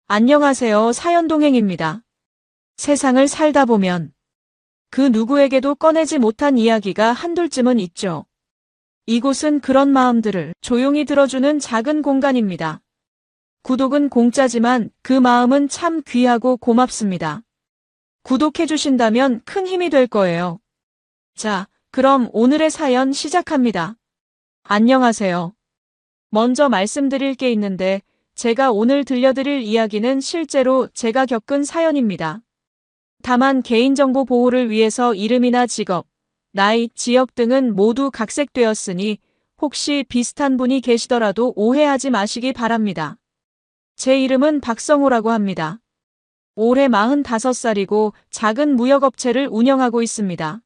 안녕하세요. 사연동행입니다. 세상을 살다 보면 그 누구에게도 꺼내지 못한 이야기가 한둘쯤은 있죠. 이곳은 그런 마음들을 조용히 들어주는 작은 공간입니다. 구독은 공짜지만 그 마음은 참 귀하고 고맙습니다. 구독해주신다면 큰 힘이 될 거예요. 자, 그럼 오늘의 사연 시작합니다. 안녕하세요. 먼저 말씀드릴 게 있는데 제가 오늘 들려드릴 이야기는 실제로 제가 겪은 사연입니다. 다만 개인정보 보호를 위해서 이름이나 직업, 나이, 지역 등은 모두 각색되었으니 혹시 비슷한 분이 계시더라도 오해하지 마시기 바랍니다. 제 이름은 박성호라고 합니다. 올해 45살이고 작은 무역업체를 운영하고 있습니다.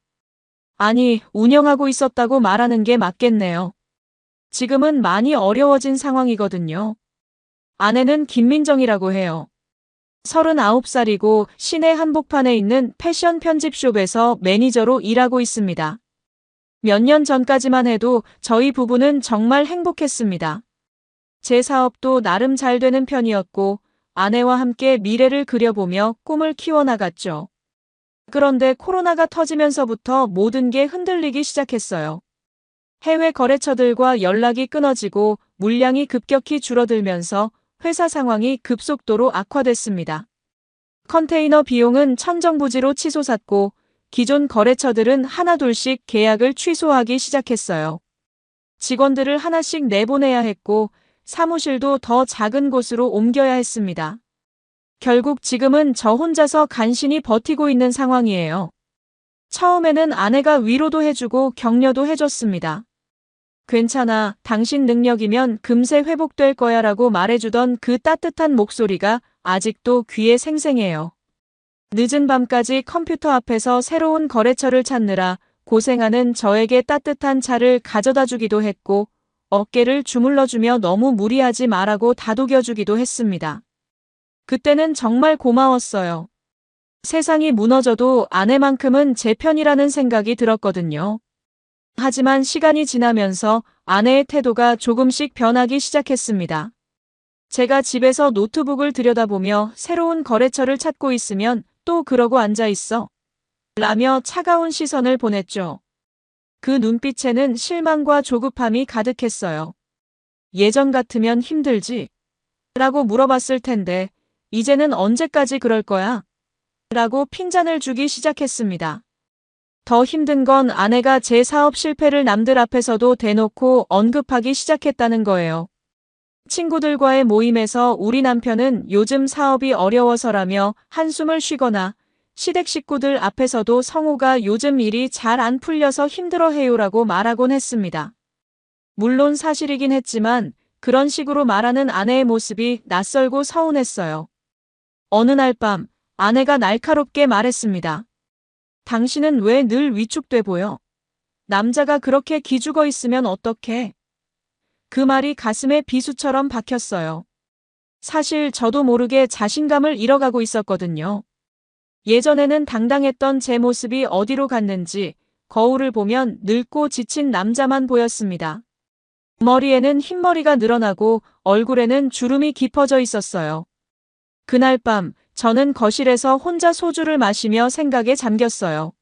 아니, 운영하고 있었다고 말하는 게 맞겠네요. 지금은 많이 어려워진 상황이거든요. 아내는 김민정이라고 해요. 39살이고 시내 한복판에 있는 패션 편집숍에서 매니저로 일하고 있습니다. 몇 년 전까지만 해도 저희 부부는 정말 행복했습니다. 제 사업도 나름 잘 되는 편이었고 아내와 함께 미래를 그려보며 꿈을 키워나갔죠. 그런데 코로나가 터지면서부터 모든 게 흔들리기 시작했어요. 해외 거래처들과 연락이 끊어지고 물량이 급격히 줄어들면서 회사 상황이 급속도로 악화됐습니다. 컨테이너 비용은 천정부지로 치솟았고 기존 거래처들은 하나둘씩 계약을 취소하기 시작했어요. 직원들을 하나씩 내보내야 했고 사무실도 더 작은 곳으로 옮겨야 했습니다. 결국 지금은 저 혼자서 간신히 버티고 있는 상황이에요. 처음에는 아내가 위로도 해주고 격려도 해줬습니다. 괜찮아, 당신 능력이면 금세 회복될 거야 라고 말해주던 그 따뜻한 목소리가 아직도 귀에 생생해요. 늦은 밤까지 컴퓨터 앞에서 새로운 거래처를 찾느라 고생하는 저에게 따뜻한 차를 가져다 주기도 했고 어깨를 주물러주며 너무 무리하지 말라고 다독여주기도 했습니다. 그때는 정말 고마웠어요. 세상이 무너져도 아내만큼은 제 편이라는 생각이 들었거든요. 하지만 시간이 지나면서 아내의 태도가 조금씩 변하기 시작했습니다. 제가 집에서 노트북을 들여다보며 새로운 거래처를 찾고 있으면 또 그러고 앉아 있어. 라며 차가운 시선을 보냈죠. 그 눈빛에는 실망과 조급함이 가득했어요. 예전 같으면 힘들지? 라고 물어봤을 텐데 이제는 언제까지 그럴 거야? 라고 핀잔을 주기 시작했습니다. 더 힘든 건 아내가 제 사업 실패를 남들 앞에서도 대놓고 언급하기 시작했다는 거예요. 친구들과의 모임에서 우리 남편은 요즘 사업이 어려워서라며 한숨을 쉬거나 시댁 식구들 앞에서도 성우가 요즘 일이 잘 안 풀려서 힘들어해요라고 말하곤 했습니다. 물론 사실이긴 했지만 그런 식으로 말하는 아내의 모습이 낯설고 서운했어요. 어느 날 밤 아내가 날카롭게 말했습니다. 당신은 왜 늘 위축돼 보여? 남자가 그렇게 기죽어 있으면 어떡해? 그 말이 가슴에 비수처럼 박혔어요. 사실 저도 모르게 자신감을 잃어가고 있었거든요. 예전에는 당당했던 제 모습이 어디로 갔는지 거울을 보면 늙고 지친 남자만 보였습니다. 머리에는 흰머리가 늘어나고 얼굴에는 주름이 깊어져 있었어요. 그날 밤 저는 거실에서 혼자 소주를 마시며 생각에 잠겼어요.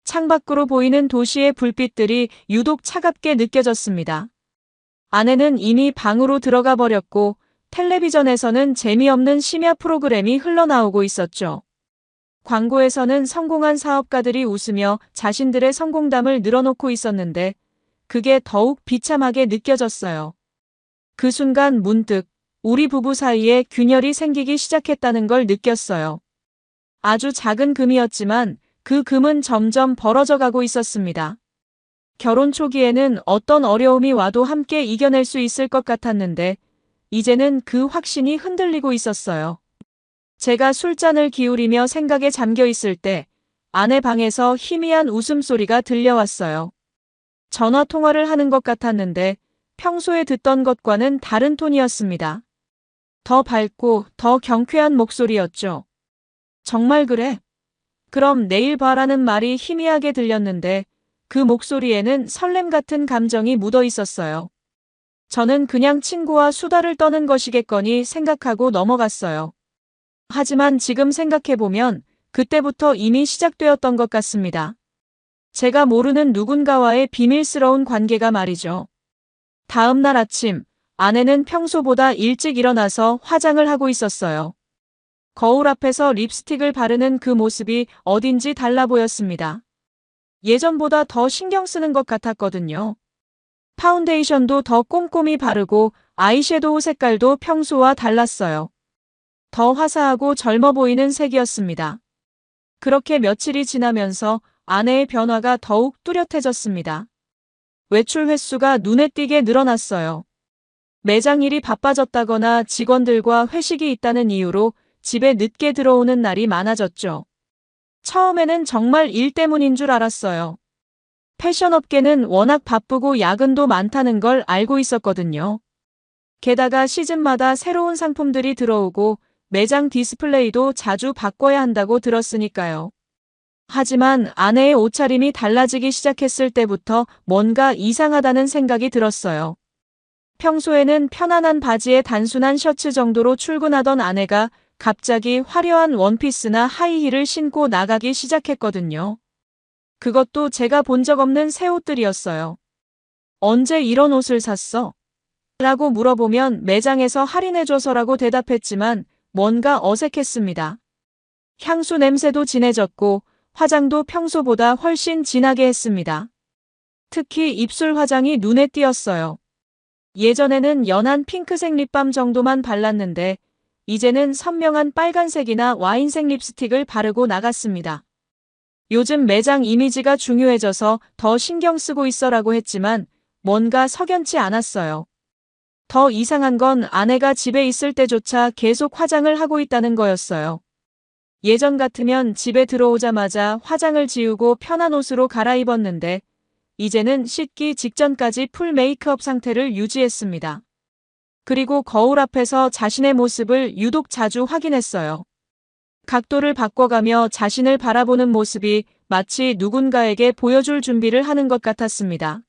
창밖으로 보이는 도시의 불빛들이 유독 차갑게 느껴졌습니다. 아내는 이미 방으로 들어가 버렸고 텔레비전에서는 재미없는 심야 프로그램이 흘러나오고 있었죠. 광고에서는 성공한 사업가들이 웃으며 자신들의 성공담을 늘어놓고 있었는데 그게 더욱 비참하게 느껴졌어요. 그 순간 문득 우리 부부 사이에 균열이 생기기 시작했다는 걸 느꼈어요. 아주 작은 금이었지만 그 금은 점점 벌어져 가고 있었습니다. 결혼 초기에는 어떤 어려움이 와도 함께 이겨낼 수 있을 것 같았는데 이제는 그 확신이 흔들리고 있었어요. 제가 술잔을 기울이며 생각에 잠겨 있을 때 아내 방에서 희미한 웃음소리가 들려왔어요. 전화 통화를 하는 것 같았는데 평소에 듣던 것과는 다른 톤이었습니다. 더 밝고 더 경쾌한 목소리였죠. 정말 그래? 그럼 내일 봐라는 말이 희미하게 들렸는데 그 목소리에는 설렘 같은 감정이 묻어 있었어요. 저는 그냥 친구와 수다를 떠는 것이겠거니 생각하고 넘어갔어요. 하지만 지금 생각해보면 그때부터 이미 시작되었던 것 같습니다. 제가 모르는 누군가와의 비밀스러운 관계가 말이죠. 다음 날 아침, 아내는 평소보다 일찍 일어나서 화장을 하고 있었어요. 거울 앞에서 립스틱을 바르는 그 모습이 어딘지 달라 보였습니다. 예전보다 더 신경 쓰는 것 같았거든요. 파운데이션도 더 꼼꼼히 바르고 아이섀도우 색깔도 평소와 달랐어요. 더 화사하고 젊어 보이는 색이었습니다. 그렇게 며칠이 지나면서 아내의 변화가 더욱 뚜렷해졌습니다. 외출 횟수가 눈에 띄게 늘어났어요. 매장 일이 바빠졌다거나 직원들과 회식이 있다는 이유로 집에 늦게 들어오는 날이 많아졌죠. 처음에는 정말 일 때문인 줄 알았어요. 패션업계는 워낙 바쁘고 야근도 많다는 걸 알고 있었거든요. 게다가 시즌마다 새로운 상품들이 들어오고 매장 디스플레이도 자주 바꿔야 한다고 들었으니까요. 하지만 아내의 옷차림이 달라지기 시작했을 때부터 뭔가 이상하다는 생각이 들었어요. 평소에는 편안한 바지에 단순한 셔츠 정도로 출근하던 아내가 갑자기 화려한 원피스나 하이힐을 신고 나가기 시작했거든요. 그것도 제가 본 적 없는 새 옷들이었어요. 언제 이런 옷을 샀어? 라고 물어보면 매장에서 할인해줘서라고 대답했지만 뭔가 어색했습니다. 향수 냄새도 진해졌고 화장도 평소보다 훨씬 진하게 했습니다. 특히 입술 화장이 눈에 띄었어요. 예전에는 연한 핑크색 립밤 정도만 발랐는데 이제는 선명한 빨간색이나 와인색 립스틱을 바르고 나갔습니다. 요즘 매장 이미지가 중요해져서 더 신경 쓰고 있어라고 했지만 뭔가 석연치 않았어요. 더 이상한 건 아내가 집에 있을 때조차 계속 화장을 하고 있다는 거였어요. 예전 같으면 집에 들어오자마자 화장을 지우고 편한 옷으로 갈아입었는데 이제는 씻기 직전까지 풀 메이크업 상태를 유지했습니다. 그리고 거울 앞에서 자신의 모습을 유독 자주 확인했어요. 각도를 바꿔가며 자신을 바라보는 모습이 마치 누군가에게 보여줄 준비를 하는 것 같았습니다.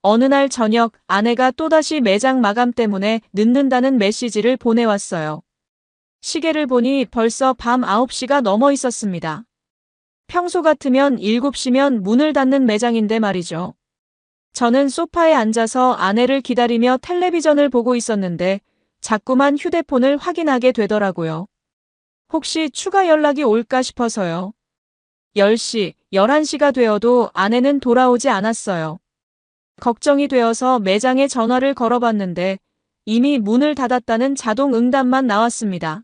어느 날 저녁 아내가 또다시 매장 마감 때문에 늦는다는 메시지를 보내왔어요. 시계를 보니 벌써 밤 9시가 넘어 있었습니다. 평소 같으면 7시면 문을 닫는 매장인데 말이죠. 저는 소파에 앉아서 아내를 기다리며 텔레비전을 보고 있었는데 자꾸만 휴대폰을 확인하게 되더라고요. 혹시 추가 연락이 올까 싶어서요. 10시, 11시가 되어도 아내는 돌아오지 않았어요. 걱정이 되어서 매장에 전화를 걸어봤는데 이미 문을 닫았다는 자동 응답만 나왔습니다.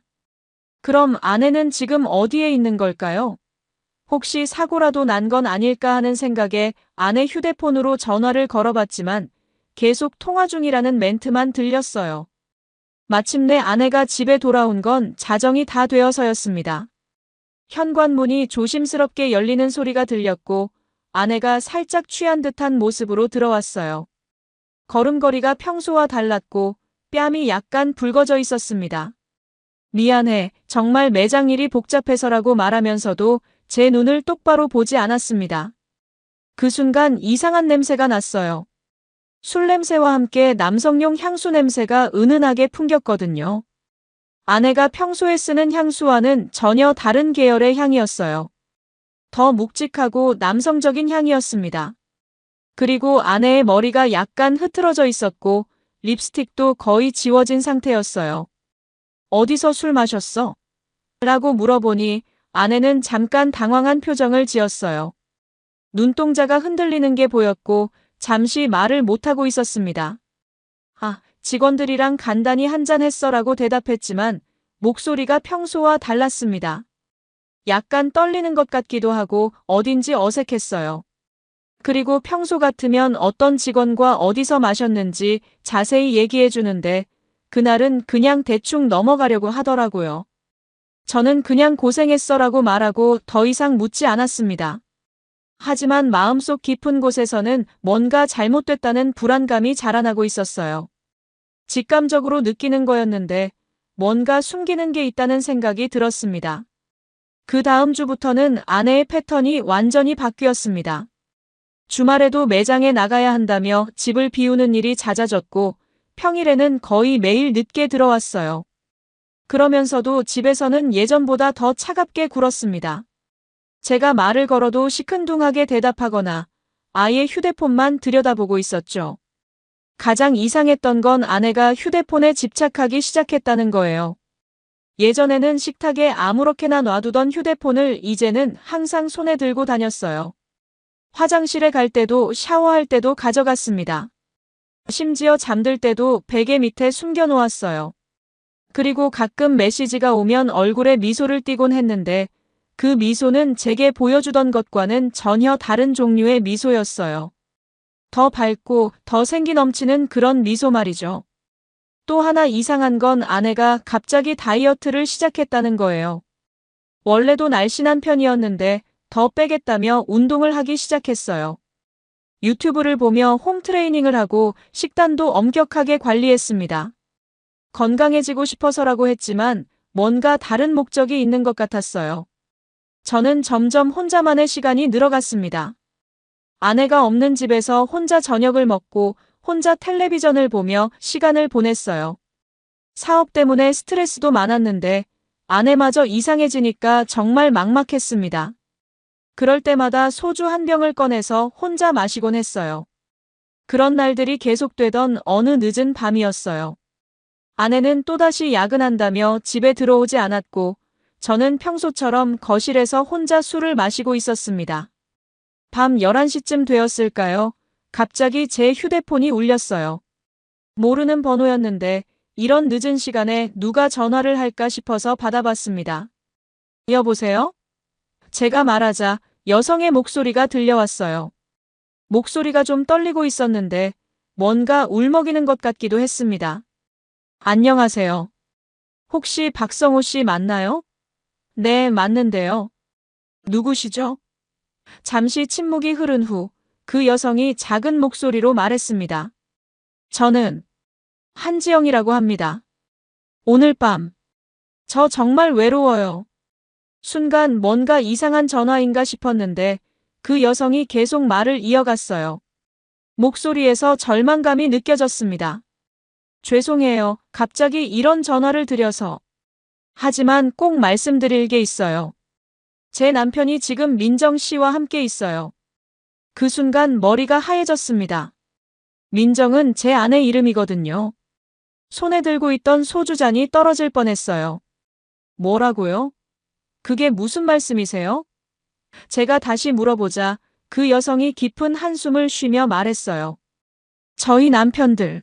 그럼 아내는 지금 어디에 있는 걸까요? 혹시 사고라도 난 건 아닐까 하는 생각에 아내 휴대폰으로 전화를 걸어봤지만 계속 통화 중이라는 멘트만 들렸어요. 마침내 아내가 집에 돌아온 건 자정이 다 되어서였습니다. 현관문이 조심스럽게 열리는 소리가 들렸고 아내가 살짝 취한 듯한 모습으로 들어왔어요. 걸음걸이가 평소와 달랐고 뺨이 약간 붉어져 있었습니다. 미안해, 정말 매장 일이 복잡해서라고 말하면서도 제 눈을 똑바로 보지 않았습니다. 그 순간 이상한 냄새가 났어요. 술 냄새와 함께 남성용 향수 냄새가 은은하게 풍겼거든요. 아내가 평소에 쓰는 향수와는 전혀 다른 계열의 향이었어요. 더 묵직하고 남성적인 향이었습니다. 그리고 아내의 머리가 약간 흐트러져 있었고 립스틱도 거의 지워진 상태였어요. 어디서 술 마셨어? 라고 물어보니 아내는 잠깐 당황한 표정을 지었어요. 눈동자가 흔들리는 게 보였고 잠시 말을 못하고 있었습니다. 직원들이랑 간단히 한잔했어라고 대답했지만 목소리가 평소와 달랐습니다. 약간 떨리는 것 같기도 하고 어딘지 어색했어요. 그리고 평소 같으면 어떤 직원과 어디서 마셨는지 자세히 얘기해 주는데 그날은 그냥 대충 넘어가려고 하더라고요. 저는 그냥 고생했어라고 말하고 더 이상 묻지 않았습니다. 하지만 마음속 깊은 곳에서는 뭔가 잘못됐다는 불안감이 자라나고 있었어요. 직감적으로 느끼는 거였는데 뭔가 숨기는 게 있다는 생각이 들었습니다. 그 다음 주부터는 아내의 패턴이 완전히 바뀌었습니다. 주말에도 매장에 나가야 한다며 집을 비우는 일이 잦아졌고 평일에는 거의 매일 늦게 들어왔어요. 그러면서도 집에서는 예전보다 더 차갑게 굴었습니다. 제가 말을 걸어도 시큰둥하게 대답하거나 아예 휴대폰만 들여다보고 있었죠. 가장 이상했던 건 아내가 휴대폰에 집착하기 시작했다는 거예요. 예전에는 식탁에 아무렇게나 놔두던 휴대폰을 이제는 항상 손에 들고 다녔어요. 화장실에 갈 때도 샤워할 때도 가져갔습니다. 심지어 잠들 때도 베개 밑에 숨겨놓았어요. 그리고 가끔 메시지가 오면 얼굴에 미소를 띠곤 했는데 그 미소는 제게 보여주던 것과는 전혀 다른 종류의 미소였어요. 더 밝고 더 생기 넘치는 그런 미소 말이죠. 또 하나 이상한 건 아내가 갑자기 다이어트를 시작했다는 거예요. 원래도 날씬한 편이었는데 더 빼겠다며 운동을 하기 시작했어요. 유튜브를 보며 홈트레이닝을 하고 식단도 엄격하게 관리했습니다. 건강해지고 싶어서라고 했지만 뭔가 다른 목적이 있는 것 같았어요. 저는 점점 혼자만의 시간이 늘어갔습니다. 아내가 없는 집에서 혼자 저녁을 먹고 혼자 텔레비전을 보며 시간을 보냈어요. 사업 때문에 스트레스도 많았는데 아내마저 이상해지니까 정말 막막했습니다. 그럴 때마다 소주 한 병을 꺼내서 혼자 마시곤 했어요. 그런 날들이 계속되던 어느 늦은 밤이었어요. 아내는 또다시 야근한다며 집에 들어오지 않았고 저는 평소처럼 거실에서 혼자 술을 마시고 있었습니다. 밤 11시쯤 되었을까요? 갑자기 제 휴대폰이 울렸어요. 모르는 번호였는데 이런 늦은 시간에 누가 전화를 할까 싶어서 받아봤습니다. 여보세요? 제가 말하자 여성의 목소리가 들려왔어요. 목소리가 좀 떨리고 있었는데 뭔가 울먹이는 것 같기도 했습니다. 안녕하세요. 혹시 박성호 씨 맞나요? 네, 맞는데요. 누구시죠? 잠시 침묵이 흐른 후 그 여성이 작은 목소리로 말했습니다. 저는 한지영이라고 합니다. 오늘 밤 저 정말 외로워요. 순간 뭔가 이상한 전화인가 싶었는데 그 여성이 계속 말을 이어갔어요. 목소리에서 절망감이 느껴졌습니다. 죄송해요. 갑자기 이런 전화를 드려서. 하지만 꼭 말씀드릴 게 있어요. 제 남편이 지금 민정 씨와 함께 있어요. 그 순간 머리가 하얘졌습니다. 민정은 제 아내 이름이거든요. 손에 들고 있던 소주잔이 떨어질 뻔했어요. 뭐라고요? 그게 무슨 말씀이세요? 제가 다시 물어보자 그 여성이 깊은 한숨을 쉬며 말했어요. 저희 남편들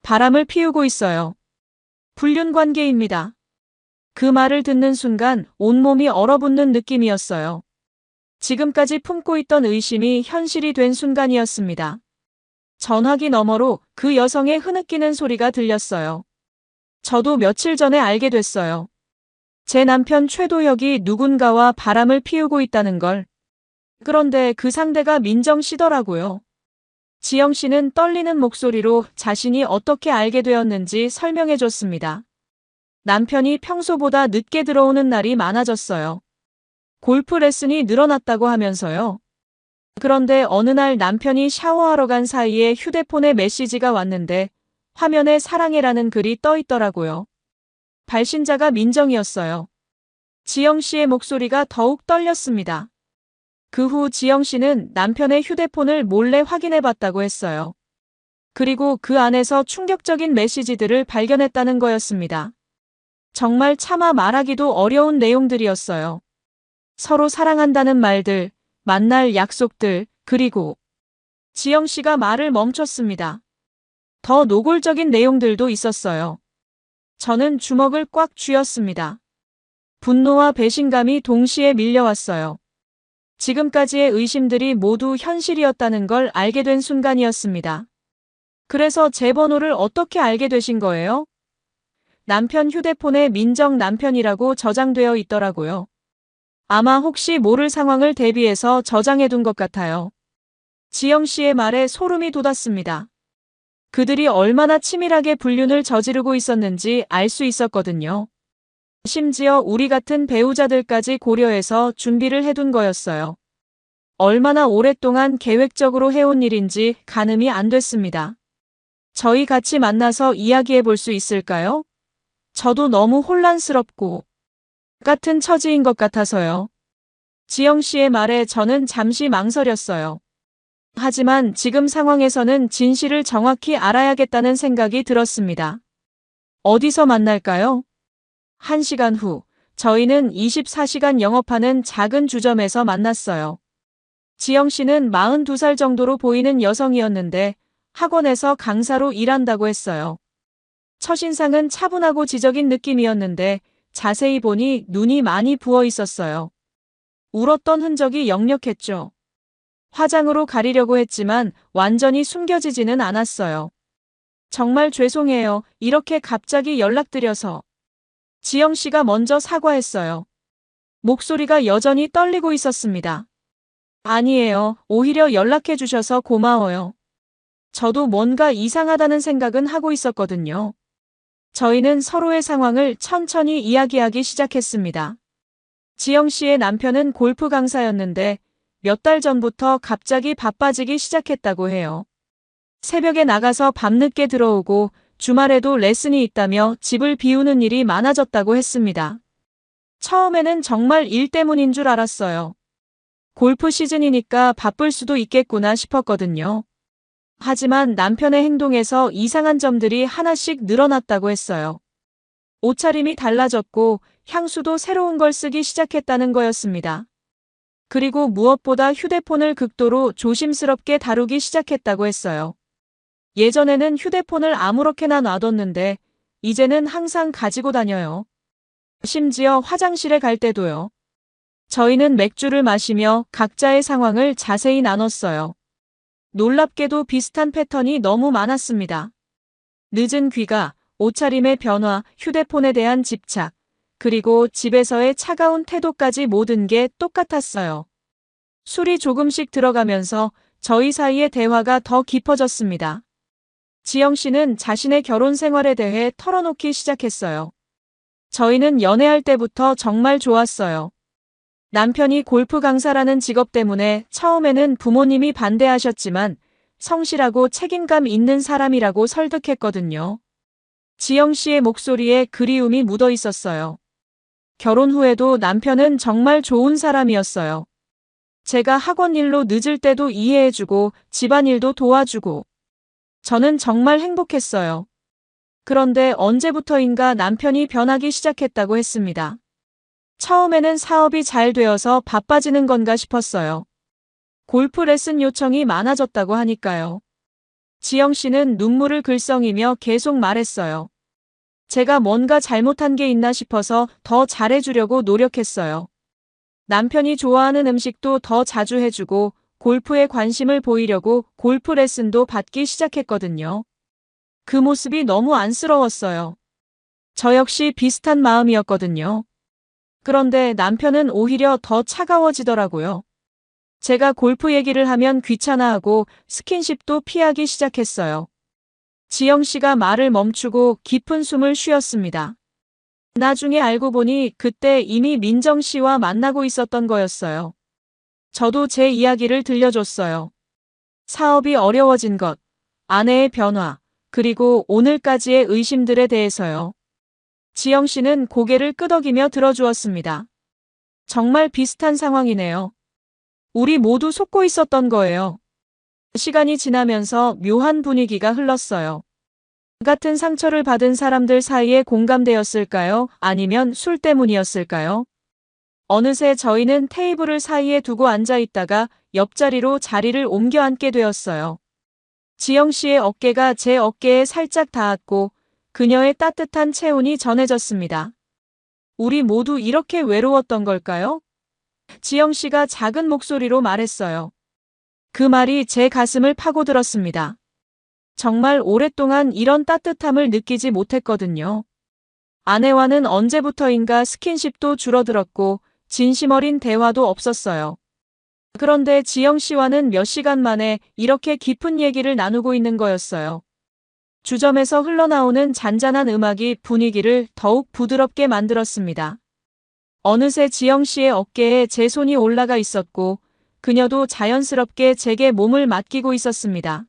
바람을 피우고 있어요. 불륜 관계입니다. 그 말을 듣는 순간 온몸이 얼어붙는 느낌이었어요. 지금까지 품고 있던 의심이 현실이 된 순간이었습니다. 전화기 너머로 그 여성의 흐느끼는 소리가 들렸어요. 저도 며칠 전에 알게 됐어요. 제 남편 최도혁이 누군가와 바람을 피우고 있다는 걸. 그런데 그 상대가 민정 씨더라고요. 지영 씨는 떨리는 목소리로 자신이 어떻게 알게 되었는지 설명해 줬습니다. 남편이 평소보다 늦게 들어오는 날이 많아졌어요. 골프 레슨이 늘어났다고 하면서요. 그런데 어느 날 남편이 샤워하러 간 사이에 휴대폰에 메시지가 왔는데 화면에 사랑해라는 글이 떠 있더라고요. 발신자가 민정이었어요. 지영 씨의 목소리가 더욱 떨렸습니다. 그 후 지영 씨는 남편의 휴대폰을 몰래 확인해 봤다고 했어요. 그리고 그 안에서 충격적인 메시지들을 발견했다는 거였습니다. 정말 차마 말하기도 어려운 내용들이었어요. 서로 사랑한다는 말들, 만날 약속들, 그리고 지영 씨가 말을 멈췄습니다. 더 노골적인 내용들도 있었어요. 저는 주먹을 꽉 쥐었습니다. 분노와 배신감이 동시에 밀려왔어요. 지금까지의 의심들이 모두 현실이었다는 걸 알게 된 순간이었습니다. 그래서 제 번호를 어떻게 알게 되신 거예요? 남편 휴대폰에 민정 남편이라고 저장되어 있더라고요. 아마 혹시 모를 상황을 대비해서 저장해둔 것 같아요. 지영 씨의 말에 소름이 돋았습니다. 그들이 얼마나 치밀하게 불륜을 저지르고 있었는지 알 수 있었거든요. 심지어 우리 같은 배우자들까지 고려해서 준비를 해둔 거였어요. 얼마나 오랫동안 계획적으로 해온 일인지 가늠이 안 됐습니다. 저희 같이 만나서 이야기해 볼 수 있을까요? 저도 너무 혼란스럽고 같은 처지인 것 같아서요. 지영 씨의 말에 저는 잠시 망설였어요. 하지만 지금 상황에서는 진실을 정확히 알아야겠다는 생각이 들었습니다. 어디서 만날까요? 1시간 후, 저희는 24시간 영업하는 작은 주점에서 만났어요. 지영 씨는 42살 정도로 보이는 여성이었는데 학원에서 강사로 일한다고 했어요. 첫인상은 차분하고 지적인 느낌이었는데 자세히 보니 눈이 많이 부어 있었어요. 울었던 흔적이 역력했죠. 화장으로 가리려고 했지만 완전히 숨겨지지는 않았어요. 정말 죄송해요. 이렇게 갑자기 연락드려서. 지영 씨가 먼저 사과했어요. 목소리가 여전히 떨리고 있었습니다. 아니에요. 오히려 연락해 주셔서 고마워요. 저도 뭔가 이상하다는 생각은 하고 있었거든요. 저희는 서로의 상황을 천천히 이야기하기 시작했습니다. 지영 씨의 남편은 골프 강사였는데 몇 달 전부터 갑자기 바빠지기 시작했다고 해요. 새벽에 나가서 밤늦게 들어오고 주말에도 레슨이 있다며 집을 비우는 일이 많아졌다고 했습니다. 처음에는 정말 일 때문인 줄 알았어요. 골프 시즌이니까 바쁠 수도 있겠구나 싶었거든요. 하지만 남편의 행동에서 이상한 점들이 하나씩 늘어났다고 했어요. 옷차림이 달라졌고 향수도 새로운 걸 쓰기 시작했다는 거였습니다. 그리고 무엇보다 휴대폰을 극도로 조심스럽게 다루기 시작했다고 했어요. 예전에는 휴대폰을 아무렇게나 놔뒀는데 이제는 항상 가지고 다녀요. 심지어 화장실에 갈 때도요. 저희는 맥주를 마시며 각자의 상황을 자세히 나눴어요. 놀랍게도 비슷한 패턴이 너무 많았습니다. 늦은 귀가, 옷차림의 변화, 휴대폰에 대한 집착, 그리고 집에서의 차가운 태도까지 모든 게 똑같았어요. 술이 조금씩 들어가면서 저희 사이의 대화가 더 깊어졌습니다. 지영 씨는 자신의 결혼 생활에 대해 털어놓기 시작했어요. 저희는 연애할 때부터 정말 좋았어요. 남편이 골프 강사라는 직업 때문에 처음에는 부모님이 반대하셨지만 성실하고 책임감 있는 사람이라고 설득했거든요. 지영 씨의 목소리에 그리움이 묻어 있었어요. 결혼 후에도 남편은 정말 좋은 사람이었어요. 제가 학원 일로 늦을 때도 이해해주고 집안일도 도와주고 저는 정말 행복했어요. 그런데 언제부터인가 남편이 변하기 시작했다고 했습니다. 처음에는 사업이 잘 되어서 바빠지는 건가 싶었어요. 골프 레슨 요청이 많아졌다고 하니까요. 지영 씨는 눈물을 글썽이며 계속 말했어요. 제가 뭔가 잘못한 게 있나 싶어서 더 잘해주려고 노력했어요. 남편이 좋아하는 음식도 더 자주 해주고 골프에 관심을 보이려고 골프 레슨도 받기 시작했거든요. 그 모습이 너무 안쓰러웠어요. 저 역시 비슷한 마음이었거든요. 그런데 남편은 오히려 더 차가워지더라고요. 제가 골프 얘기를 하면 귀찮아하고 스킨십도 피하기 시작했어요. 지영 씨가 말을 멈추고 깊은 숨을 쉬었습니다. 나중에 알고 보니 그때 이미 민정 씨와 만나고 있었던 거였어요. 저도 제 이야기를 들려줬어요. 사업이 어려워진 것, 아내의 변화, 그리고 오늘까지의 의심들에 대해서요. 지영 씨는 고개를 끄덕이며 들어주었습니다. 정말 비슷한 상황이네요. 우리 모두 속고 있었던 거예요. 시간이 지나면서 묘한 분위기가 흘렀어요. 같은 상처를 받은 사람들 사이에 공감되었을까요? 아니면 술 때문이었을까요? 어느새 저희는 테이블을 사이에 두고 앉아 있다가 옆자리로 자리를 옮겨 앉게 되었어요. 지영 씨의 어깨가 제 어깨에 살짝 닿았고 그녀의 따뜻한 체온이 전해졌습니다. 우리 모두 이렇게 외로웠던 걸까요? 지영 씨가 작은 목소리로 말했어요. 그 말이 제 가슴을 파고들었습니다. 정말 오랫동안 이런 따뜻함을 느끼지 못했거든요. 아내와는 언제부터인가 스킨십도 줄어들었고 진심 어린 대화도 없었어요. 그런데 지영 씨와는 몇 시간 만에 이렇게 깊은 얘기를 나누고 있는 거였어요. 주점에서 흘러나오는 잔잔한 음악이 분위기를 더욱 부드럽게 만들었습니다. 어느새 지영 씨의 어깨에 제 손이 올라가 있었고 그녀도 자연스럽게 제게 몸을 맡기고 있었습니다.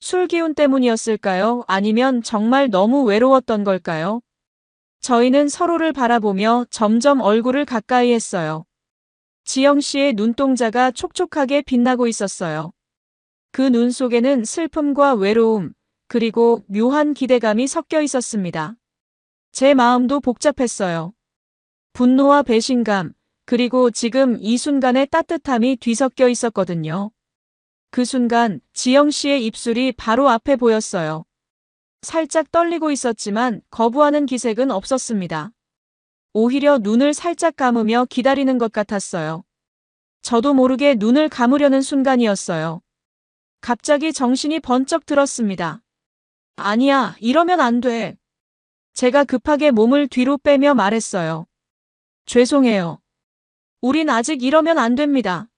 술 기운 때문이었을까요? 아니면 정말 너무 외로웠던 걸까요? 저희는 서로를 바라보며 점점 얼굴을 가까이 했어요. 지영 씨의 눈동자가 촉촉하게 빛나고 있었어요. 그 눈 속에는 슬픔과 외로움, 그리고 묘한 기대감이 섞여 있었습니다. 제 마음도 복잡했어요. 분노와 배신감, 그리고 지금 이 순간의 따뜻함이 뒤섞여 있었거든요. 그 순간 지영 씨의 입술이 바로 앞에 보였어요. 살짝 떨리고 있었지만 거부하는 기색은 없었습니다. 오히려 눈을 살짝 감으며 기다리는 것 같았어요. 저도 모르게 눈을 감으려는 순간이었어요. 갑자기 정신이 번쩍 들었습니다. 아니야, 이러면 안 돼. 제가 급하게 몸을 뒤로 빼며 말했어요. 죄송해요. 우린 아직 이러면 안 됩니다.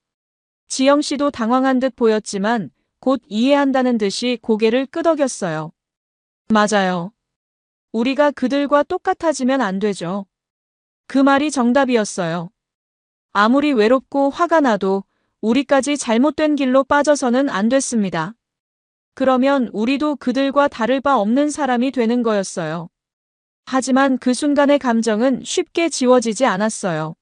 지영 씨도 당황한 듯 보였지만 곧 이해한다는 듯이 고개를 끄덕였어요. 맞아요. 우리가 그들과 똑같아지면 안 되죠. 그 말이 정답이었어요. 아무리 외롭고 화가 나도 우리까지 잘못된 길로 빠져서는 안 됐습니다. 그러면 우리도 그들과 다를 바 없는 사람이 되는 거였어요. 하지만 그 순간의 감정은 쉽게 지워지지 않았어요.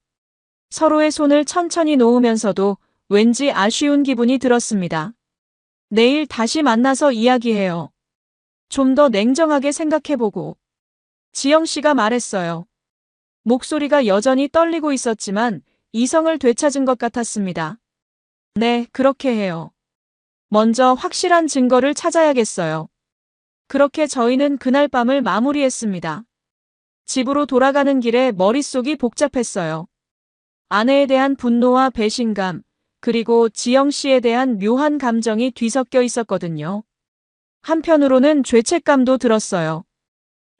서로의 손을 천천히 놓으면서도 왠지 아쉬운 기분이 들었습니다. 내일 다시 만나서 이야기해요. 좀 더 냉정하게 생각해보고. 지영 씨가 말했어요. 목소리가 여전히 떨리고 있었지만 이성을 되찾은 것 같았습니다. 네, 그렇게 해요. 먼저 확실한 증거를 찾아야겠어요. 그렇게 저희는 그날 밤을 마무리했습니다. 집으로 돌아가는 길에 머릿속이 복잡했어요. 아내에 대한 분노와 배신감, 그리고 지영 씨에 대한 묘한 감정이 뒤섞여 있었거든요. 한편으로는 죄책감도 들었어요.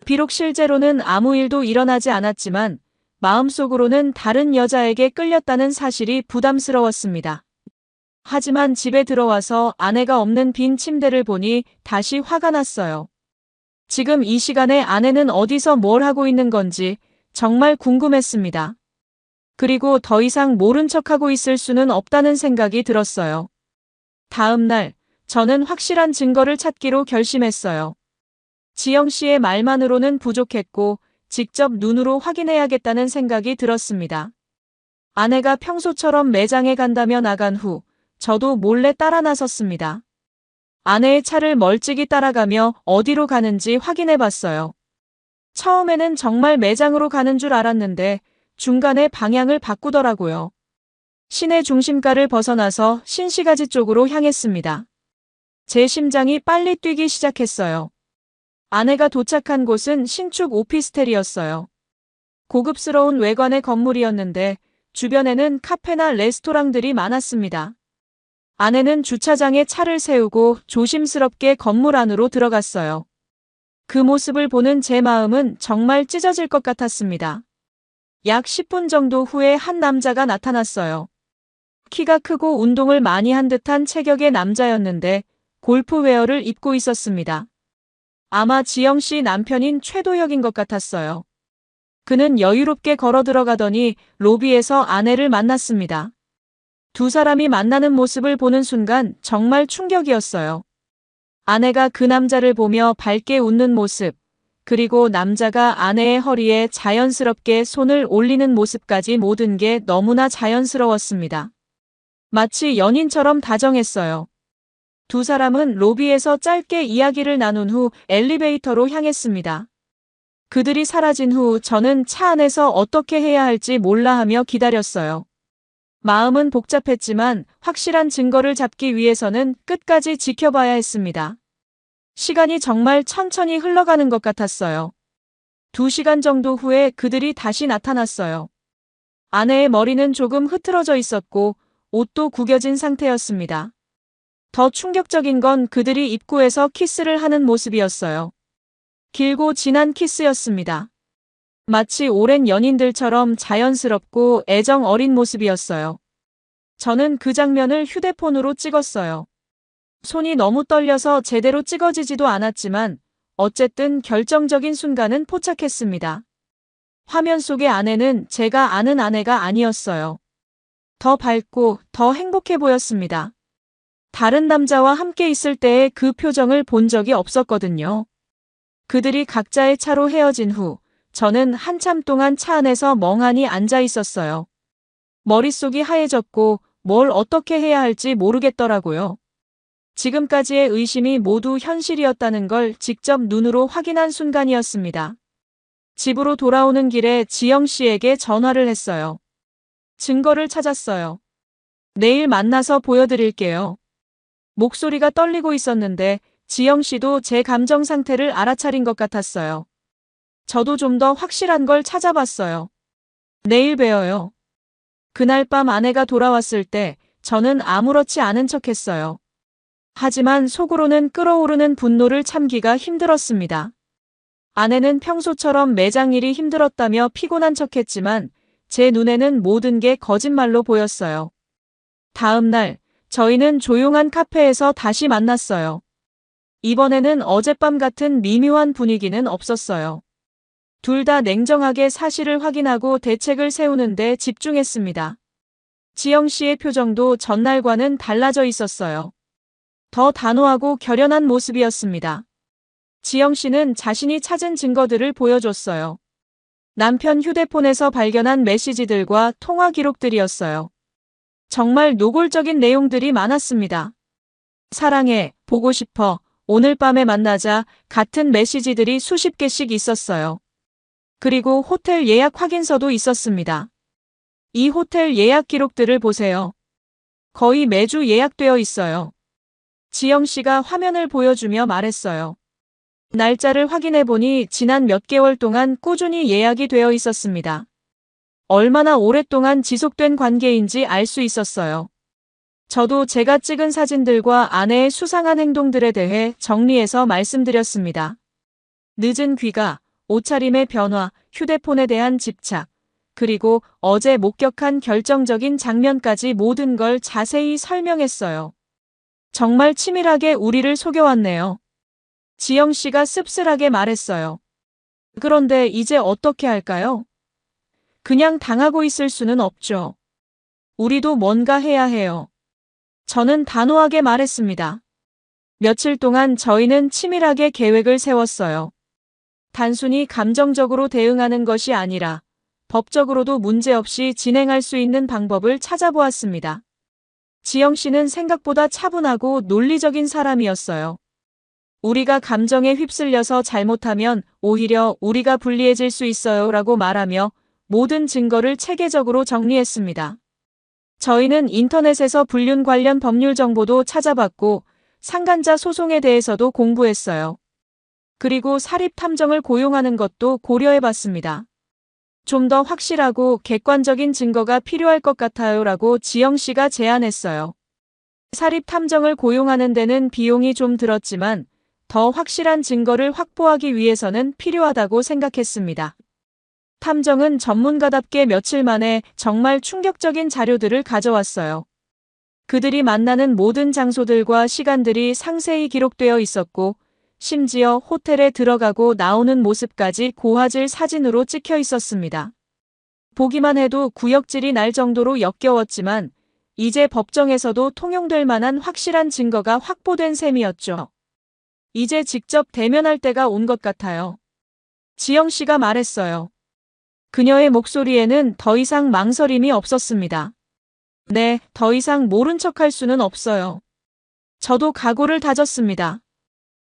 비록 실제로는 아무 일도 일어나지 않았지만 마음속으로는 다른 여자에게 끌렸다는 사실이 부담스러웠습니다. 하지만 집에 들어와서 아내가 없는 빈 침대를 보니 다시 화가 났어요. 지금 이 시간에 아내는 어디서 뭘 하고 있는 건지 정말 궁금했습니다. 그리고 더 이상 모른 척하고 있을 수는 없다는 생각이 들었어요. 다음 날, 저는 확실한 증거를 찾기로 결심했어요. 지영 씨의 말만으로는 부족했고 직접 눈으로 확인해야겠다는 생각이 들었습니다. 아내가 평소처럼 매장에 간다며 나간 후 저도 몰래 따라 나섰습니다. 아내의 차를 멀찍이 따라가며 어디로 가는지 확인해 봤어요. 처음에는 정말 매장으로 가는 줄 알았는데 중간에 방향을 바꾸더라고요. 시내 중심가를 벗어나서 신시가지 쪽으로 향했습니다. 제 심장이 빨리 뛰기 시작했어요. 아내가 도착한 곳은 신축 오피스텔이었어요. 고급스러운 외관의 건물이었는데 주변에는 카페나 레스토랑들이 많았습니다. 아내는 주차장에 차를 세우고 조심스럽게 건물 안으로 들어갔어요. 그 모습을 보는 제 마음은 정말 찢어질 것 같았습니다. 약 10분 정도 후에 한 남자가 나타났어요. 키가 크고 운동을 많이 한 듯한 체격의 남자였는데 골프웨어를 입고 있었습니다. 아마 지영 씨 남편인 최도혁인 것 같았어요. 그는 여유롭게 걸어 들어가더니 로비에서 아내를 만났습니다. 두 사람이 만나는 모습을 보는 순간 정말 충격이었어요. 아내가 그 남자를 보며 밝게 웃는 모습, 그리고 남자가 아내의 허리에 자연스럽게 손을 올리는 모습까지 모든 게 너무나 자연스러웠습니다. 마치 연인처럼 다정했어요. 두 사람은 로비에서 짧게 이야기를 나눈 후 엘리베이터로 향했습니다. 그들이 사라진 후 저는 차 안에서 어떻게 해야 할지 몰라 하며 기다렸어요. 마음은 복잡했지만 확실한 증거를 잡기 위해서는 끝까지 지켜봐야 했습니다. 시간이 정말 천천히 흘러가는 것 같았어요. 2시간 정도 후에 그들이 다시 나타났어요. 아내의 머리는 조금 흐트러져 있었고 옷도 구겨진 상태였습니다. 더 충격적인 건 그들이 입구에서 키스를 하는 모습이었어요. 길고 진한 키스였습니다. 마치 오랜 연인들처럼 자연스럽고 애정 어린 모습이었어요. 저는 그 장면을 휴대폰으로 찍었어요. 손이 너무 떨려서 제대로 찍어지지도 않았지만 어쨌든 결정적인 순간은 포착했습니다. 화면 속의 아내는 제가 아는 아내가 아니었어요. 더 밝고 더 행복해 보였습니다. 다른 남자와 함께 있을 때의 그 표정을 본 적이 없었거든요. 그들이 각자의 차로 헤어진 후 저는 한참 동안 차 안에서 멍하니 앉아 있었어요. 머릿속이 하얘졌고 뭘 어떻게 해야 할지 모르겠더라고요. 지금까지의 의심이 모두 현실이었다는 걸 직접 눈으로 확인한 순간이었습니다. 집으로 돌아오는 길에 지영 씨에게 전화를 했어요. 증거를 찾았어요. 내일 만나서 보여드릴게요. 목소리가 떨리고 있었는데 지영 씨도 제 감정 상태를 알아차린 것 같았어요. 저도 좀 더 확실한 걸 찾아봤어요. 내일 봬요. 그날 밤 아내가 돌아왔을 때 저는 아무렇지 않은 척했어요. 하지만 속으로는 끓어오르는 분노를 참기가 힘들었습니다. 아내는 평소처럼 매장 일이 힘들었다며 피곤한 척했지만 제 눈에는 모든 게 거짓말로 보였어요. 다음 날 저희는 조용한 카페에서 다시 만났어요. 이번에는 어젯밤 같은 미묘한 분위기는 없었어요. 둘 다 냉정하게 사실을 확인하고 대책을 세우는데 집중했습니다. 지영 씨의 표정도 전날과는 달라져 있었어요. 더 단호하고 결연한 모습이었습니다. 지영 씨는 자신이 찾은 증거들을 보여줬어요. 남편 휴대폰에서 발견한 메시지들과 통화 기록들이었어요. 정말 노골적인 내용들이 많았습니다. 사랑해, 보고 싶어, 오늘 밤에 만나자 같은 메시지들이 수십 개씩 있었어요. 그리고 호텔 예약 확인서도 있었습니다. 이 호텔 예약 기록들을 보세요. 거의 매주 예약되어 있어요. 지영 씨가 화면을 보여주며 말했어요. 날짜를 확인해 보니 지난 몇 개월 동안 꾸준히 예약이 되어 있었습니다. 얼마나 오랫동안 지속된 관계인지 알 수 있었어요. 저도 제가 찍은 사진들과 아내의 수상한 행동들에 대해 정리해서 말씀드렸습니다. 늦은 귀가, 옷차림의 변화, 휴대폰에 대한 집착, 그리고 어제 목격한 결정적인 장면까지 모든 걸 자세히 설명했어요. 정말 치밀하게 우리를 속여왔네요. 지영 씨가 씁쓸하게 말했어요. 그런데 이제 어떻게 할까요? 그냥 당하고 있을 수는 없죠. 우리도 뭔가 해야 해요. 저는 단호하게 말했습니다. 며칠 동안 저희는 치밀하게 계획을 세웠어요. 단순히 감정적으로 대응하는 것이 아니라 법적으로도 문제없이 진행할 수 있는 방법을 찾아보았습니다. 지영 씨는 생각보다 차분하고 논리적인 사람이었어요. 우리가 감정에 휩쓸려서 잘못하면 오히려 우리가 불리해질 수 있어요 라고 말하며 모든 증거를 체계적으로 정리했습니다. 저희는 인터넷에서 불륜 관련 법률 정보도 찾아봤고 상간자 소송에 대해서도 공부했어요. 그리고 사립 탐정을 고용하는 것도 고려해봤습니다. 좀 더 확실하고 객관적인 증거가 필요할 것 같아요 라고 지영 씨가 제안했어요. 사립 탐정을 고용하는 데는 비용이 좀 들었지만 더 확실한 증거를 확보하기 위해서는 필요하다고 생각했습니다. 탐정은 전문가답게 며칠 만에 정말 충격적인 자료들을 가져왔어요. 그들이 만나는 모든 장소들과 시간들이 상세히 기록되어 있었고 심지어 호텔에 들어가고 나오는 모습까지 고화질 사진으로 찍혀 있었습니다. 보기만 해도 구역질이 날 정도로 역겨웠지만 이제 법정에서도 통용될 만한 확실한 증거가 확보된 셈이었죠. 이제 직접 대면할 때가 온 것 같아요. 지영 씨가 말했어요. 그녀의 목소리에는 더 이상 망설임이 없었습니다. 네, 더 이상 모른 척할 수는 없어요. 저도 각오를 다졌습니다.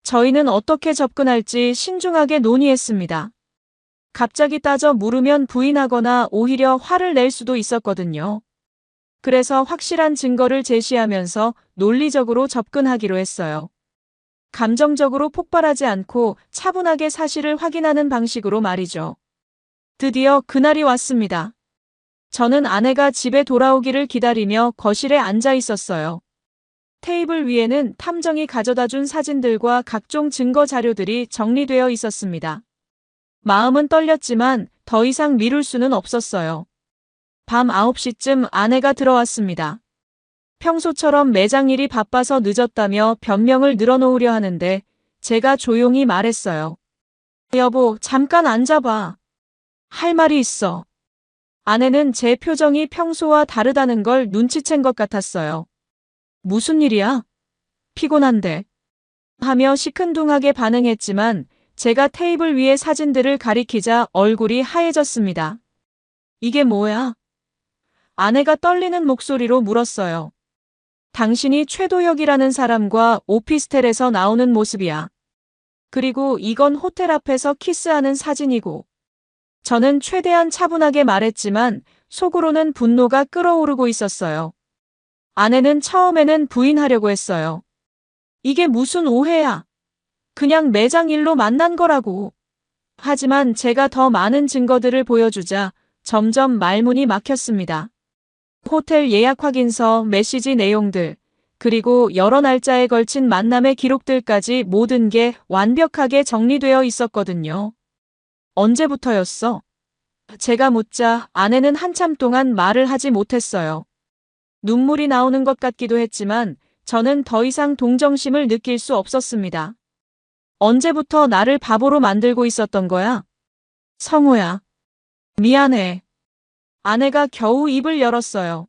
저희는 어떻게 접근할지 신중하게 논의했습니다. 갑자기 따져 물으면 부인하거나 오히려 화를 낼 수도 있었거든요. 그래서 확실한 증거를 제시하면서 논리적으로 접근하기로 했어요. 감정적으로 폭발하지 않고 차분하게 사실을 확인하는 방식으로 말이죠. 드디어 그날이 왔습니다. 저는 아내가 집에 돌아오기를 기다리며 거실에 앉아 있었어요. 테이블 위에는 탐정이 가져다 준 사진들과 각종 증거 자료들이 정리되어 있었습니다. 마음은 떨렸지만 더 이상 미룰 수는 없었어요. 밤 9시쯤 아내가 들어왔습니다. 평소처럼 매장 일이 바빠서 늦었다며 변명을 늘어놓으려 하는데 제가 조용히 말했어요. 여보, 잠깐 앉아봐. 할 말이 있어. 아내는 제 표정이 평소와 다르다는 걸 눈치챈 것 같았어요. 무슨 일이야? 피곤한데. 하며 시큰둥하게 반응했지만 제가 테이블 위에 사진들을 가리키자 얼굴이 하얘졌습니다. 이게 뭐야? 아내가 떨리는 목소리로 물었어요. 당신이 최도혁이라는 사람과 오피스텔에서 나오는 모습이야. 그리고 이건 호텔 앞에서 키스하는 사진이고. 저는 최대한 차분하게 말했지만 속으로는 분노가 끓어오르고 있었어요. 아내는 처음에는 부인하려고 했어요. 이게 무슨 오해야? 그냥 매장 일로 만난 거라고. 하지만 제가 더 많은 증거들을 보여주자 점점 말문이 막혔습니다. 호텔 예약 확인서, 메시지 내용들, 그리고 여러 날짜에 걸친 만남의 기록들까지 모든 게 완벽하게 정리되어 있었거든요. 언제부터였어? 제가 묻자 아내는 한참 동안 말을 하지 못했어요. 눈물이 나오는 것 같기도 했지만 저는 더 이상 동정심을 느낄 수 없었습니다. 언제부터 나를 바보로 만들고 있었던 거야? 성우야. 미안해. 아내가 겨우 입을 열었어요.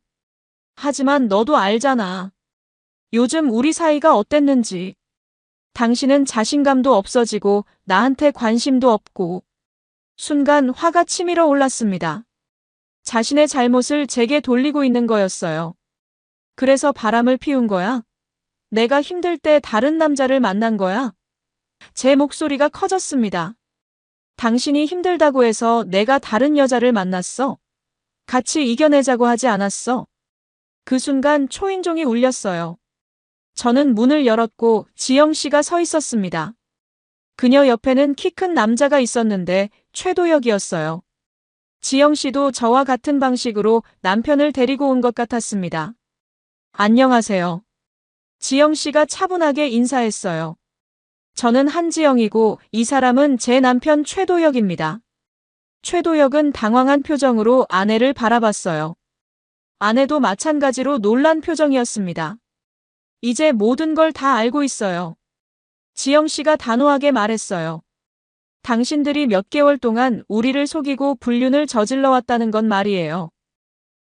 하지만 너도 알잖아. 요즘 우리 사이가 어땠는지. 당신은 자신감도 없어지고 나한테 관심도 없고. 순간 화가 치밀어 올랐습니다. 자신의 잘못을 제게 돌리고 있는 거였어요. 그래서 바람을 피운 거야? 내가 힘들 때 다른 남자를 만난 거야? 제 목소리가 커졌습니다. 당신이 힘들다고 해서 내가 다른 여자를 만났어? 같이 이겨내자고 하지 않았어? 그 순간 초인종이 울렸어요. 저는 문을 열었고 지영 씨가 서 있었습니다. 그녀 옆에는 키 큰 남자가 있었는데 최도혁이었어요. 지영 씨도 저와 같은 방식으로 남편을 데리고 온 것 같았습니다. 안녕하세요. 지영 씨가 차분하게 인사했어요. 저는 한지영이고 이 사람은 제 남편 최도혁입니다. 최도혁은 당황한 표정으로 아내를 바라봤어요. 아내도 마찬가지로 놀란 표정이었습니다. 이제 모든 걸 다 알고 있어요. 지영 씨가 단호하게 말했어요. 당신들이 몇 개월 동안 우리를 속이고 불륜을 저질러 왔다는 건 말이에요.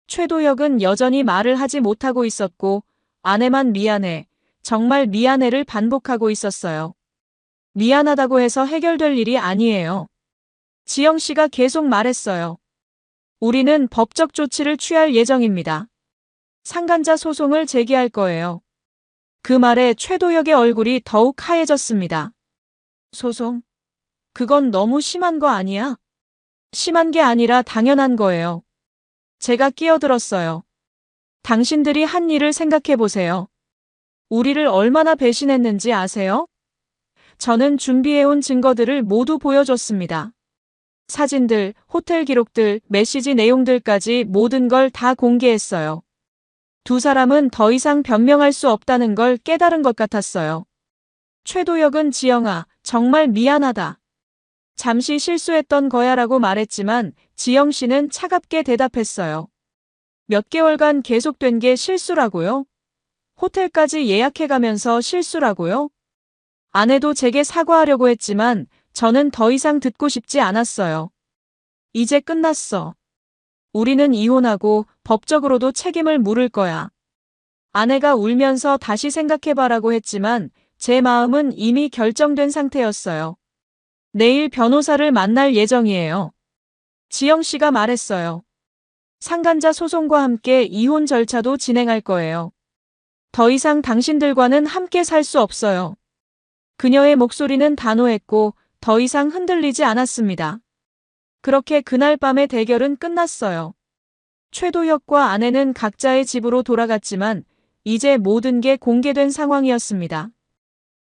최도혁은 여전히 말을 하지 못하고 있었고 아내만 미안해, 정말 미안해를 반복하고 있었어요. 미안하다고 해서 해결될 일이 아니에요. 지영 씨가 계속 말했어요. 우리는 법적 조치를 취할 예정입니다. 상간자 소송을 제기할 거예요. 그 말에 최도혁의 얼굴이 더욱 하얘졌습니다. 소송? 그건 너무 심한 거 아니야? 심한 게 아니라 당연한 거예요. 제가 끼어들었어요. 당신들이 한 일을 생각해 보세요. 우리를 얼마나 배신했는지 아세요? 저는 준비해온 증거들을 모두 보여줬습니다. 사진들, 호텔 기록들, 메시지 내용들까지 모든 걸 다 공개했어요. 두 사람은 더 이상 변명할 수 없다는 걸 깨달은 것 같았어요. 최도혁은 지영아, 정말 미안하다. 잠시 실수했던 거야라고 말했지만 지영 씨는 차갑게 대답했어요. 몇 개월간 계속된 게 실수라고요? 호텔까지 예약해가면서 실수라고요? 아내도 제게 사과하려고 했지만 저는 더 이상 듣고 싶지 않았어요. 이제 끝났어. 우리는 이혼하고 법적으로도 책임을 물을 거야. 아내가 울면서 다시 생각해봐라고 했지만 제 마음은 이미 결정된 상태였어요. 내일 변호사를 만날 예정이에요. 지영 씨가 말했어요. 상간자 소송과 함께 이혼 절차도 진행할 거예요. 더 이상 당신들과는 함께 살 수 없어요. 그녀의 목소리는 단호했고 더 이상 흔들리지 않았습니다. 그렇게 그날 밤의 대결은 끝났어요. 최도혁과 아내는 각자의 집으로 돌아갔지만 이제 모든 게 공개된 상황이었습니다.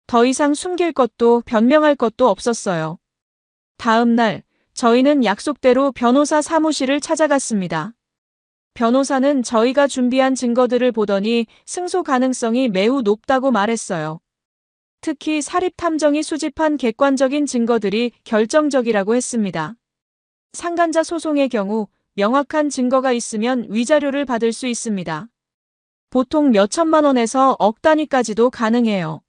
더 이상 숨길 것도 변명할 것도 없었어요. 다음 날 저희는 약속대로 변호사 사무실을 찾아갔습니다. 변호사는 저희가 준비한 증거들을 보더니 승소 가능성이 매우 높다고 말했어요. 특히 사립탐정이 수집한 객관적인 증거들이 결정적이라고 했습니다. 상간자 소송의 경우 명확한 증거가 있으면 위자료를 받을 수 있습니다. 보통 몇 천만 원에서 억 단위까지도 가능해요.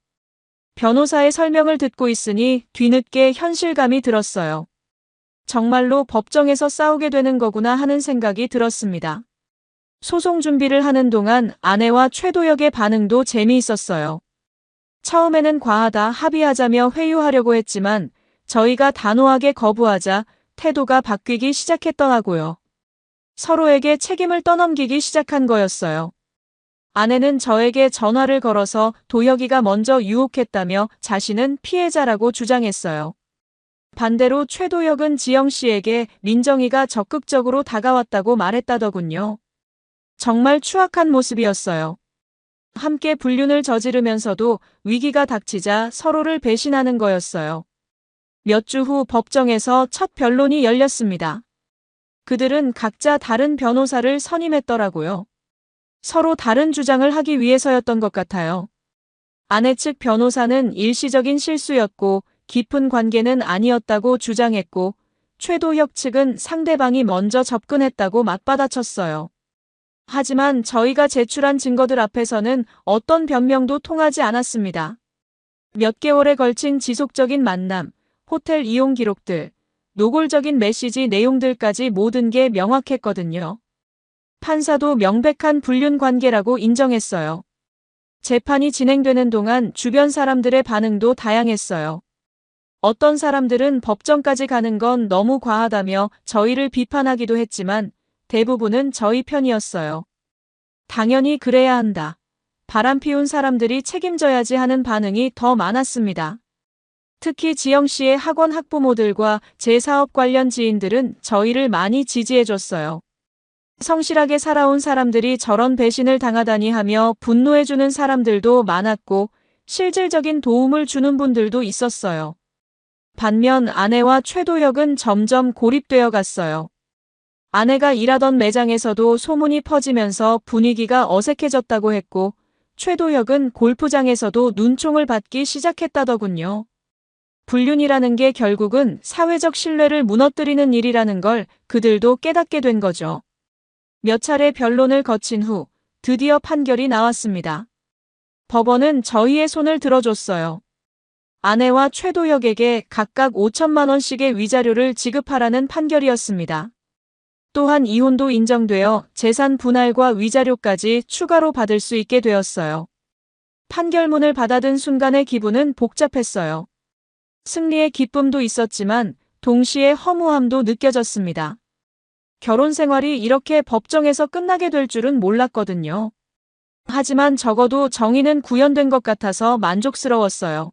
변호사의 설명을 듣고 있으니 뒤늦게 현실감이 들었어요. 정말로 법정에서 싸우게 되는 거구나 하는 생각이 들었습니다. 소송 준비를 하는 동안 아내와 최도혁의 반응도 재미있었어요. 처음에는 과하다 합의하자며 회유하려고 했지만 저희가 단호하게 거부하자 태도가 바뀌기 시작했더라고요. 서로에게 책임을 떠넘기기 시작한 거였어요. 아내는 저에게 전화를 걸어서 도혁이가 먼저 유혹했다며 자신은 피해자라고 주장했어요. 반대로 최도혁은 지영 씨에게 민정이가 적극적으로 다가왔다고 말했다더군요. 정말 추악한 모습이었어요. 함께 불륜을 저지르면서도 위기가 닥치자 서로를 배신하는 거였어요. 몇 주 후 법정에서 첫 변론이 열렸습니다. 그들은 각자 다른 변호사를 선임했더라고요. 서로 다른 주장을 하기 위해서였던 것 같아요. 아내 측 변호사는 일시적인 실수였고 깊은 관계는 아니었다고 주장했고, 최도혁 측은 상대방이 먼저 접근했다고 맞받아쳤어요. 하지만 저희가 제출한 증거들 앞에서는 어떤 변명도 통하지 않았습니다. 몇 개월에 걸친 지속적인 만남, 호텔 이용 기록들, 노골적인 메시지 내용들까지 모든 게 명확했거든요. 판사도 명백한 불륜 관계라고 인정했어요. 재판이 진행되는 동안 주변 사람들의 반응도 다양했어요. 어떤 사람들은 법정까지 가는 건 너무 과하다며 저희를 비판하기도 했지만 대부분은 저희 편이었어요. 당연히 그래야 한다. 바람 피운 사람들이 책임져야지 하는 반응이 더 많았습니다. 특히 지영 씨의 학원 학부모들과 제 사업 관련 지인들은 저희를 많이 지지해줬어요. 성실하게 살아온 사람들이 저런 배신을 당하다니 하며 분노해주는 사람들도 많았고 실질적인 도움을 주는 분들도 있었어요. 반면 아내와 최도혁은 점점 고립되어 갔어요. 아내가 일하던 매장에서도 소문이 퍼지면서 분위기가 어색해졌다고 했고, 최도혁은 골프장에서도 눈총을 받기 시작했다더군요. 불륜이라는 게 결국은 사회적 신뢰를 무너뜨리는 일이라는 걸 그들도 깨닫게 된 거죠. 몇 차례 변론을 거친 후 드디어 판결이 나왔습니다. 법원은 저희의 손을 들어줬어요. 아내와 최도혁에게 각각 5천만 원씩의 위자료를 지급하라는 판결이었습니다. 또한 이혼도 인정되어 재산 분할과 위자료까지 추가로 받을 수 있게 되었어요. 판결문을 받아든 순간의 기분은 복잡했어요. 승리의 기쁨도 있었지만 동시에 허무함도 느껴졌습니다. 결혼 생활이 이렇게 법정에서 끝나게 될 줄은 몰랐거든요. 하지만 적어도 정의는 구현된 것 같아서 만족스러웠어요.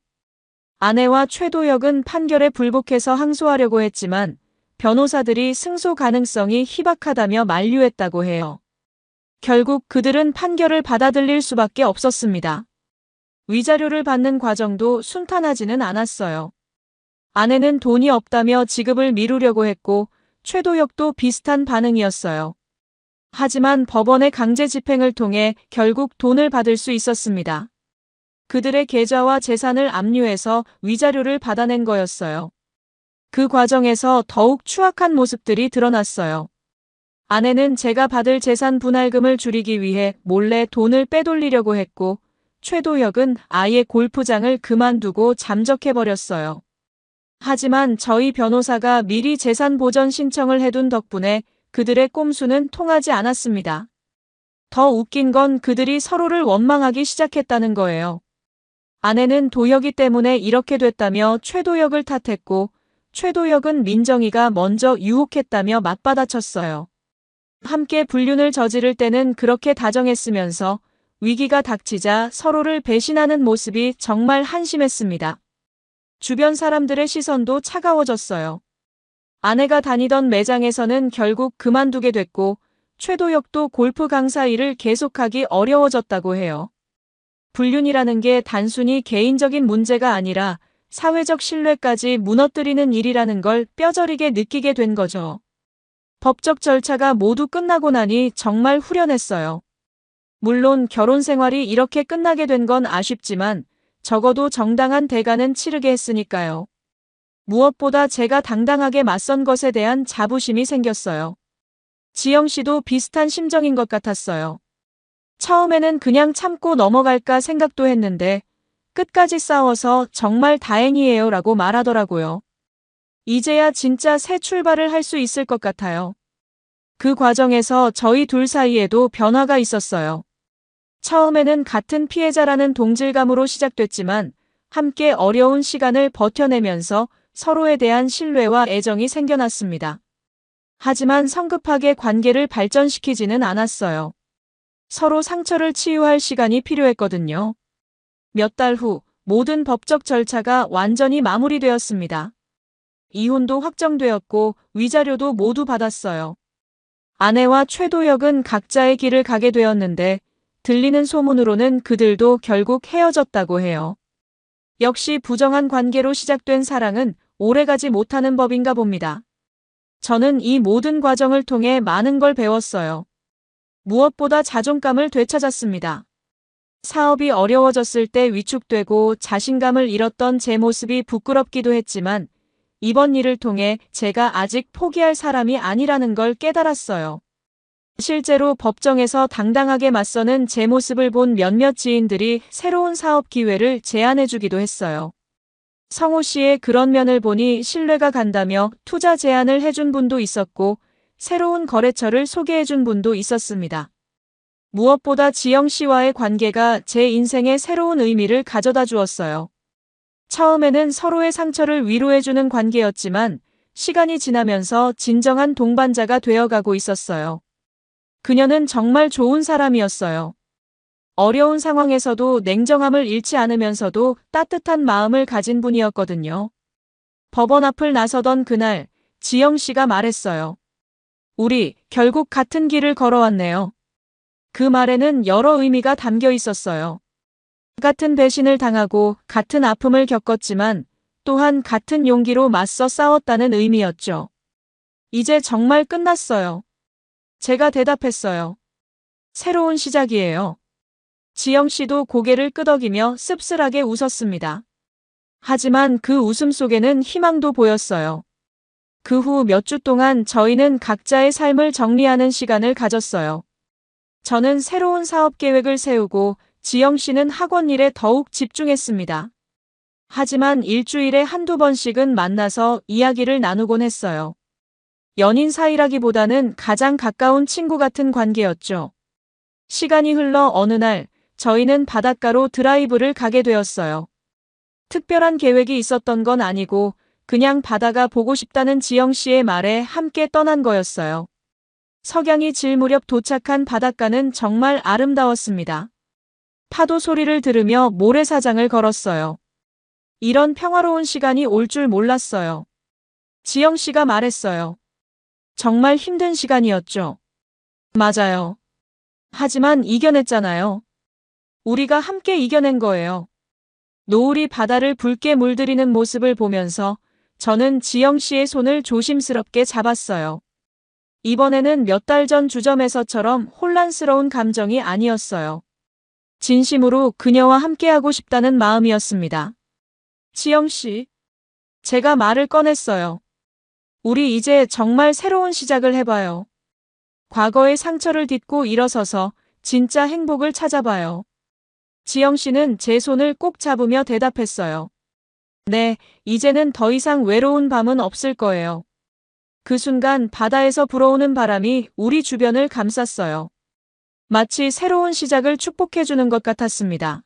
아내와 최도혁은 판결에 불복해서 항소하려고 했지만 변호사들이 승소 가능성이 희박하다며 만류했다고 해요. 결국 그들은 판결을 받아들일 수밖에 없었습니다. 위자료를 받는 과정도 순탄하지는 않았어요. 아내는 돈이 없다며 지급을 미루려고 했고 최도혁도 비슷한 반응이었어요. 하지만 법원의 강제 집행을 통해 결국 돈을 받을 수 있었습니다. 그들의 계좌와 재산을 압류해서 위자료를 받아낸 거였어요. 그 과정에서 더욱 추악한 모습들이 드러났어요. 아내는 제가 받을 재산 분할금을 줄이기 위해 몰래 돈을 빼돌리려고 했고, 최도혁은 아예 골프장을 그만두고 잠적해버렸어요. 하지만 저희 변호사가 미리 재산 보전 신청을 해둔 덕분에 그들의 꼼수는 통하지 않았습니다. 더 웃긴 건 그들이 서로를 원망하기 시작했다는 거예요. 아내는 도혁이 때문에 이렇게 됐다며 최도혁을 탓했고, 최도혁은 민정이가 먼저 유혹했다며 맞받아쳤어요. 함께 불륜을 저지를 때는 그렇게 다정했으면서 위기가 닥치자 서로를 배신하는 모습이 정말 한심했습니다. 주변 사람들의 시선도 차가워졌어요. 아내가 다니던 매장에서는 결국 그만두게 됐고, 최도혁도 골프 강사 일을 계속하기 어려워졌다고 해요. 불륜이라는 게 단순히 개인적인 문제가 아니라 사회적 신뢰까지 무너뜨리는 일이라는 걸 뼈저리게 느끼게 된 거죠. 법적 절차가 모두 끝나고 나니 정말 후련했어요. 물론 결혼 생활이 이렇게 끝나게 된 건 아쉽지만 적어도 정당한 대가는 치르게 했으니까요. 무엇보다 제가 당당하게 맞선 것에 대한 자부심이 생겼어요. 지영 씨도 비슷한 심정인 것 같았어요. 처음에는 그냥 참고 넘어갈까 생각도 했는데 끝까지 싸워서 정말 다행이에요 라고 말하더라고요. 이제야 진짜 새 출발을 할 수 있을 것 같아요. 그 과정에서 저희 둘 사이에도 변화가 있었어요. 처음에는 같은 피해자라는 동질감으로 시작됐지만 함께 어려운 시간을 버텨내면서 서로에 대한 신뢰와 애정이 생겨났습니다. 하지만 성급하게 관계를 발전시키지는 않았어요. 서로 상처를 치유할 시간이 필요했거든요. 몇 달 후 모든 법적 절차가 완전히 마무리되었습니다. 이혼도 확정되었고 위자료도 모두 받았어요. 아내와 최도혁은 각자의 길을 가게 되었는데 들리는 소문으로는 그들도 결국 헤어졌다고 해요. 역시 부정한 관계로 시작된 사랑은 오래가지 못하는 법인가 봅니다. 저는 이 모든 과정을 통해 많은 걸 배웠어요. 무엇보다 자존감을 되찾았습니다. 사업이 어려워졌을 때 위축되고 자신감을 잃었던 제 모습이 부끄럽기도 했지만 이번 일을 통해 제가 아직 포기할 사람이 아니라는 걸 깨달았어요. 실제로 법정에서 당당하게 맞서는 제 모습을 본 몇몇 지인들이 새로운 사업 기회를 제안해주기도 했어요. 성호 씨의 그런 면을 보니 신뢰가 간다며 투자 제안을 해준 분도 있었고 새로운 거래처를 소개해준 분도 있었습니다. 무엇보다 지영 씨와의 관계가 제 인생에 새로운 의미를 가져다 주었어요. 처음에는 서로의 상처를 위로해주는 관계였지만 시간이 지나면서 진정한 동반자가 되어가고 있었어요. 그녀는 정말 좋은 사람이었어요. 어려운 상황에서도 냉정함을 잃지 않으면서도 따뜻한 마음을 가진 분이었거든요. 법원 앞을 나서던 그날 지영 씨가 말했어요. 우리 결국 같은 길을 걸어왔네요. 그 말에는 여러 의미가 담겨 있었어요. 같은 배신을 당하고 같은 아픔을 겪었지만 또한 같은 용기로 맞서 싸웠다는 의미였죠. 이제 정말 끝났어요. 제가 대답했어요. 새로운 시작이에요. 지영 씨도 고개를 끄덕이며 씁쓸하게 웃었습니다. 하지만 그 웃음 속에는 희망도 보였어요. 그 후 몇 주 동안 저희는 각자의 삶을 정리하는 시간을 가졌어요. 저는 새로운 사업 계획을 세우고 지영 씨는 학원 일에 더욱 집중했습니다. 하지만 일주일에 한두 번씩은 만나서 이야기를 나누곤 했어요. 연인 사이라기보다는 가장 가까운 친구 같은 관계였죠. 시간이 흘러 어느 날 저희는 바닷가로 드라이브를 가게 되었어요. 특별한 계획이 있었던 건 아니고 그냥 바다가 보고 싶다는 지영 씨의 말에 함께 떠난 거였어요. 석양이 질 무렵 도착한 바닷가는 정말 아름다웠습니다. 파도 소리를 들으며 모래사장을 걸었어요. 이런 평화로운 시간이 올 줄 몰랐어요. 지영 씨가 말했어요. 정말 힘든 시간이었죠. 맞아요. 하지만 이겨냈잖아요. 우리가 함께 이겨낸 거예요. 노을이 바다를 붉게 물들이는 모습을 보면서 저는 지영 씨의 손을 조심스럽게 잡았어요. 이번에는 몇 달 전 주점에서처럼 혼란스러운 감정이 아니었어요. 진심으로 그녀와 함께하고 싶다는 마음이었습니다. 지영 씨, 제가 말을 꺼냈어요. 우리 이제 정말 새로운 시작을 해봐요. 과거의 상처를 딛고 일어서서 진짜 행복을 찾아봐요. 지영 씨는 제 손을 꼭 잡으며 대답했어요. 네, 이제는 더 이상 외로운 밤은 없을 거예요. 그 순간 바다에서 불어오는 바람이 우리 주변을 감쌌어요. 마치 새로운 시작을 축복해주는 것 같았습니다.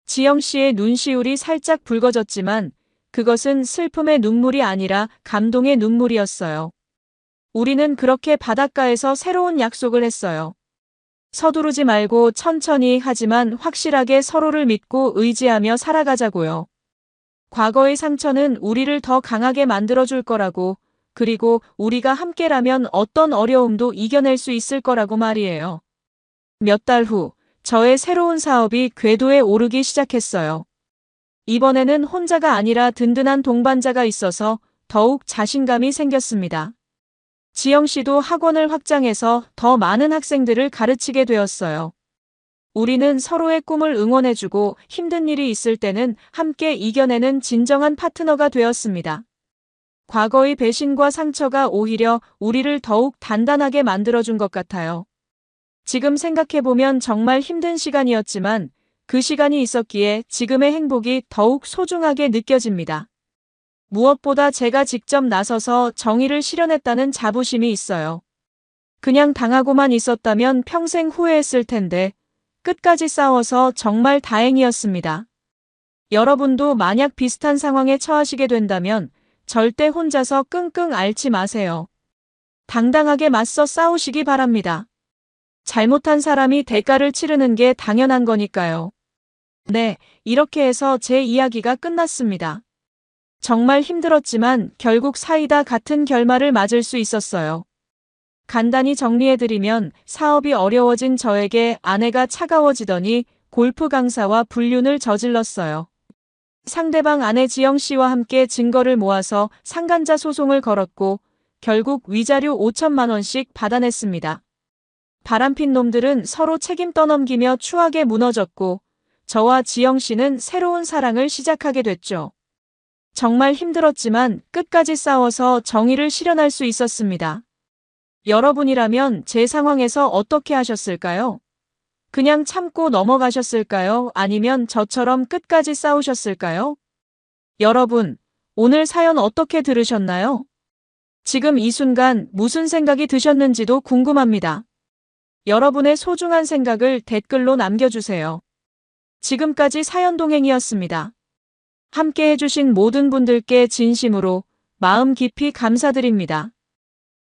지영 씨의 눈시울이 살짝 붉어졌지만 그것은 슬픔의 눈물이 아니라 감동의 눈물이었어요. 우리는 그렇게 바닷가에서 새로운 약속을 했어요. 서두르지 말고 천천히 하지만 확실하게 서로를 믿고 의지하며 살아가자고요. 과거의 상처는 우리를 더 강하게 만들어줄 거라고, 그리고 우리가 함께라면 어떤 어려움도 이겨낼 수 있을 거라고 말이에요. 몇 달 후, 저의 새로운 사업이 궤도에 오르기 시작했어요. 이번에는 혼자가 아니라 든든한 동반자가 있어서 더욱 자신감이 생겼습니다. 지영 씨도 학원을 확장해서 더 많은 학생들을 가르치게 되었어요. 우리는 서로의 꿈을 응원해주고 힘든 일이 있을 때는 함께 이겨내는 진정한 파트너가 되었습니다. 과거의 배신과 상처가 오히려 우리를 더욱 단단하게 만들어준 것 같아요. 지금 생각해보면 정말 힘든 시간이었지만 그 시간이 있었기에 지금의 행복이 더욱 소중하게 느껴집니다. 무엇보다 제가 직접 나서서 정의를 실현했다는 자부심이 있어요. 그냥 당하고만 있었다면 평생 후회했을 텐데 끝까지 싸워서 정말 다행이었습니다. 여러분도 만약 비슷한 상황에 처하시게 된다면 절대 혼자서 끙끙 앓지 마세요. 당당하게 맞서 싸우시기 바랍니다. 잘못한 사람이 대가를 치르는 게 당연한 거니까요. 네, 이렇게 해서 제 이야기가 끝났습니다. 정말 힘들었지만 결국 사이다 같은 결말을 맞을 수 있었어요. 간단히 정리해드리면 사업이 어려워진 저에게 아내가 차가워지더니 골프 강사와 불륜을 저질렀어요. 상대방 아내 지영 씨와 함께 증거를 모아서 상간자 소송을 걸었고 결국 위자료 5천만 원씩 받아냈습니다. 바람핀 놈들은 서로 책임 떠넘기며 추하게 무너졌고 저와 지영 씨는 새로운 사랑을 시작하게 됐죠. 정말 힘들었지만 끝까지 싸워서 정의를 실현할 수 있었습니다. 여러분이라면 제 상황에서 어떻게 하셨을까요? 그냥 참고 넘어가셨을까요? 아니면 저처럼 끝까지 싸우셨을까요? 여러분, 오늘 사연 어떻게 들으셨나요? 지금 이 순간 무슨 생각이 드셨는지도 궁금합니다. 여러분의 소중한 생각을 댓글로 남겨주세요. 지금까지 사연동행이었습니다. 함께 해주신 모든 분들께 진심으로 마음 깊이 감사드립니다.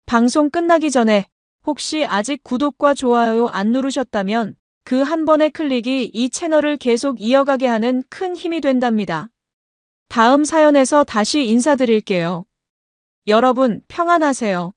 방송 끝나기 전에 혹시 아직 구독과 좋아요 안 누르셨다면 그 한 번의 클릭이 이 채널을 계속 이어가게 하는 큰 힘이 된답니다. 다음 사연에서 다시 인사드릴게요. 여러분 평안하세요.